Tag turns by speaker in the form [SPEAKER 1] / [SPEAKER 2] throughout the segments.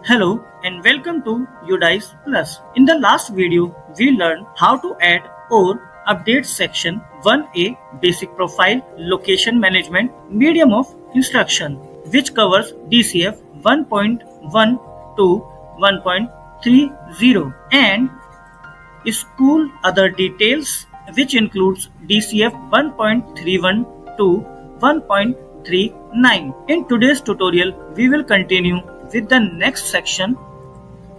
[SPEAKER 1] Hello and welcome to UDICE Plus. In the last video, we learned how to add or update section 1A Basic Profile Location Management Medium of Instruction, which covers DCF 1.1 to 1.30 and School Other Details, which includes DCF 1.31 to 1.39. In today's tutorial, we will continue with the next section,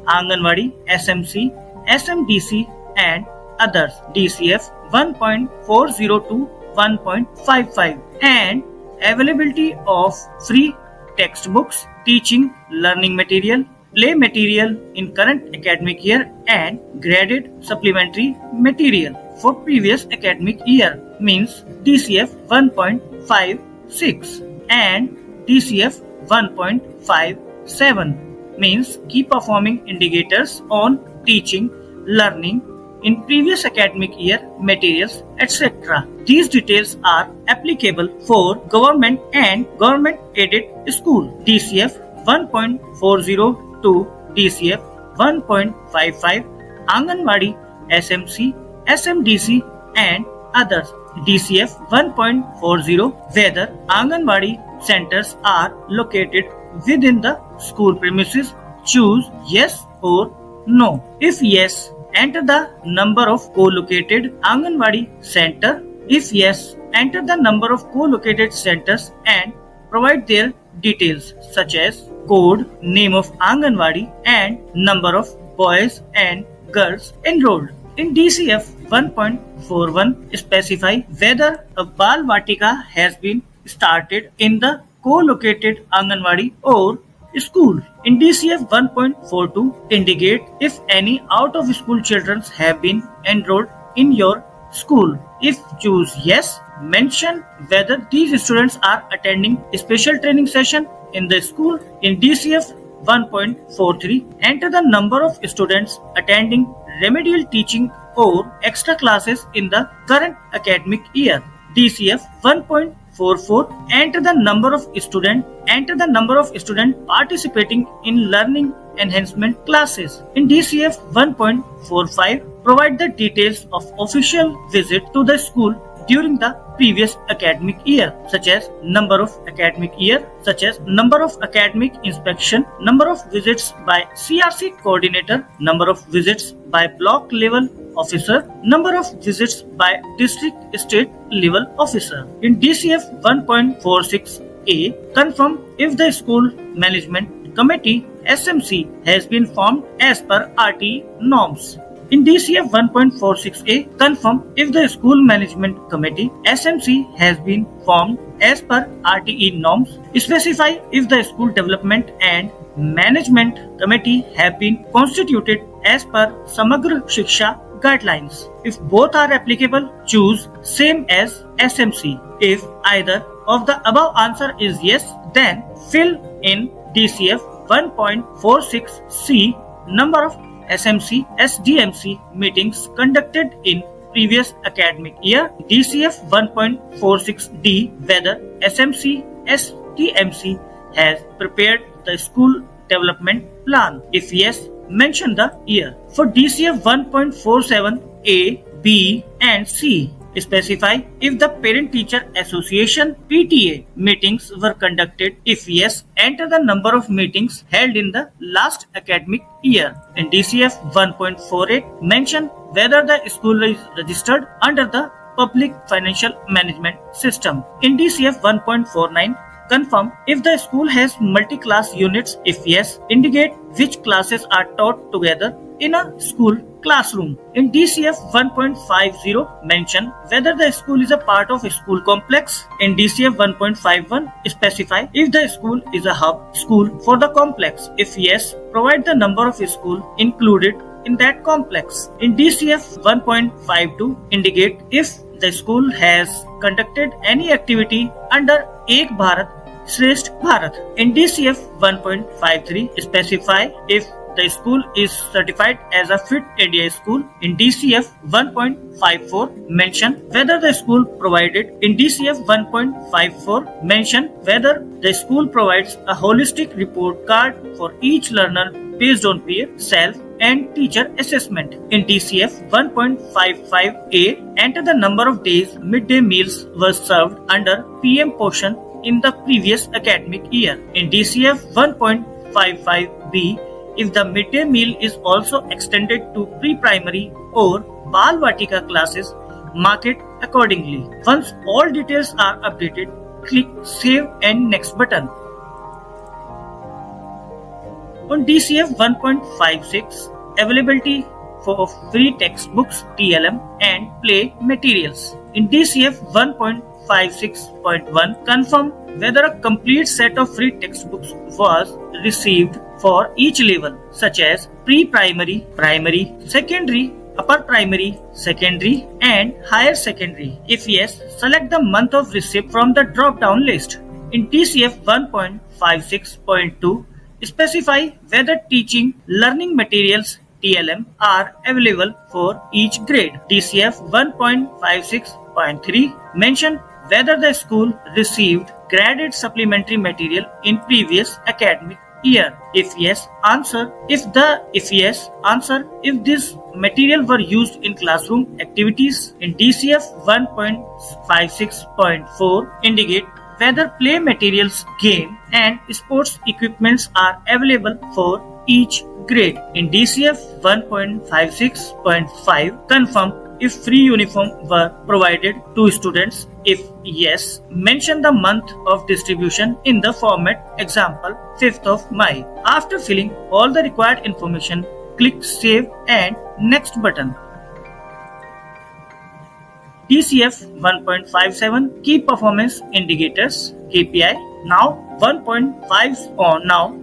[SPEAKER 1] Anganwadi, SMC, SMDC and others, DCF 1.40 to 1.55 and availability of free textbooks, teaching, learning material, play material in current academic year and graded supplementary material for previous academic year, means DCF 1.56 and DCF 1.57, means key performing indicators on teaching, learning in previous academic year materials, etc. These details are applicable for government and government aided school, DCF 1.40 to DCF 1.55, Anganwadi, SMC, SMDC and others, DCF 1.40, whether Anganwadi centers are located within the school premises. Choose yes or no. If yes, enter the number of co-located Anganwadi center. If yes, enter the number of co-located centers and provide their details such as code, name of Anganwadi and number of boys and girls enrolled. In DCF 1.41, specify whether a Bal Vatika has been started in the co-located Anganwadi or school. In DCF 1.42, indicate if any out-of-school children have been enrolled in your school. If choose yes, mention whether these students are attending a special training session in the school. In DCF 1.43, enter the number of students attending remedial teaching or extra classes in the current academic year. DCF 1.44, enter the number of students participating in learning enhancement classes. In DCF 1.45, provide the details of official visit to the school during the previous academic year, such as number of academic inspection, number of visits by CRC coordinator, number of visits by block level officer, number of visits by district state level officer. In DCF 1.46A, confirm if the school management committee SMC has been formed as per RTE norms. In DCF 1.46A, confirm if the school management committee SMC has been formed as per RTE norms. Specify if the school development and management committee have been constituted as per Samagra Shiksha guidelines. If both are applicable, choose same as SMC. If either of the above answer is yes, then fill in DCF 1.46C, number of SMC, SDMC meetings conducted in previous academic year. DCF 1.46D, whether SMC, SDMC has prepared the school development plan. If yes, mention the year. For DCF 1.47A, B and C, specify if the Parent Teacher Association PTA meetings were conducted. If yes, enter the number of meetings held in the last academic year. In DCF 1.48, mention whether the school is registered under the Public Financial Management System. In DCF 1.49, confirm if the school has multi-class units. If yes, indicate which classes are taught together in a school classroom. In DCF 1.50, mention whether the school is a part of a school complex. In DCF 1.51, specify if the school is a hub school for the complex. If yes, provide the number of schools included in that complex. In DCF 1.52, indicate if the school has conducted any activity under Ek Bharat Shresth Bharat. In DCF 1.53, specify if the school is certified as a fit ADI school. In DCF 1.54, mention whether the school provided. In DCF 1.54, mention whether the school provides a holistic report card for each learner based on peer, self, and teacher assessment. In DCF 1.55A, enter the number of days midday meals were served under PM portion in the previous academic year. In DCF 1.55B, if the midday meal is also extended to pre-primary or Bal Vatika classes, mark it accordingly. Once all details are updated, click Save and Next button. On DCF 1.56, availability for free textbooks, TLM, and play materials. In DCF 1.56.1, confirm whether a complete set of free textbooks was received for each level, such as pre-primary, primary, secondary, upper primary, secondary, and higher secondary. If yes, select the month of receipt from the drop-down list. In DCF 1.56.2, specify whether teaching learning materials TLM are available for each grade. DCF 1.56.3, mention whether the school received graded supplementary material in previous academic year. If yes, answer. If yes, answer if this material were used in classroom activities. In DCF 1.56.4, indicate whether play materials, game, and sports equipments are available for each grade. In DCF 1.56.5, confirm if free uniform were provided to students. If yes, mention the month of distribution in the format example 5th of May. After filling all the required information, click Save and Next button. DCF 1.57 Key Performance Indicators KPI. Now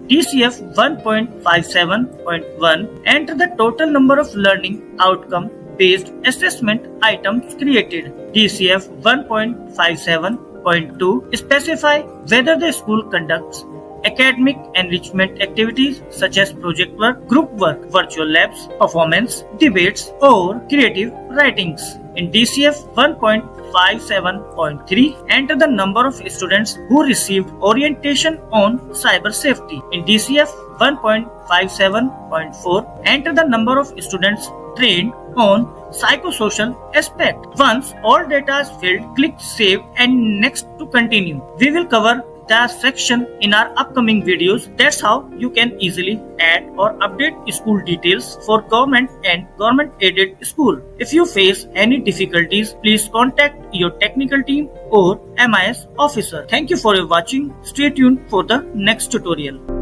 [SPEAKER 1] DCF 1.57.1, enter the total number of learning outcome based assessment items created. DCF 1.57.2, specify whether the school conducts academic enrichment activities such as project work, group work, virtual labs, performance, debates, or creative writings. In DCF 1.57.3, enter the number of students who received orientation on cyber safety. In DCF 1.57.4, enter the number of students trained on psychosocial aspect. Once all data is filled, click Save and Next to continue. We will cover the section in our upcoming videos. That's how you can easily add or update school details for government and government aided school. If you face any difficulties, please contact your technical team or MIS officer. Thank you for your watching. Stay tuned for the next tutorial.